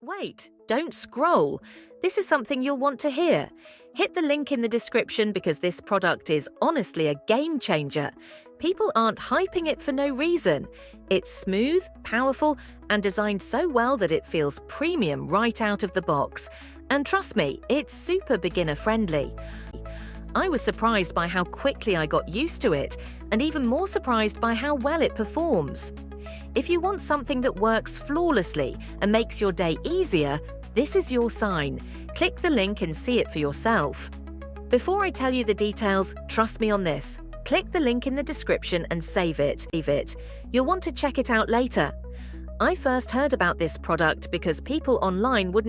Wait, don't scroll. This is something you'll want to hear. Hit the link in the description because this product is honestly a game changer. People aren't hyping it for no reason. It's smooth, powerful, and designed so well that it feels premium right out of the box. And trust me, it's super beginner friendly. I was surprised by how quickly I got used to it, and even more surprised by how well it performs. If you want something that works flawlessly and makes your day easier, this is your sign. Click the link and see it for yourself. Before I tell you the details, trust me on this. Click the link in the description and save it. You'll want to check it out later. I first heard about this product because people online wouldn't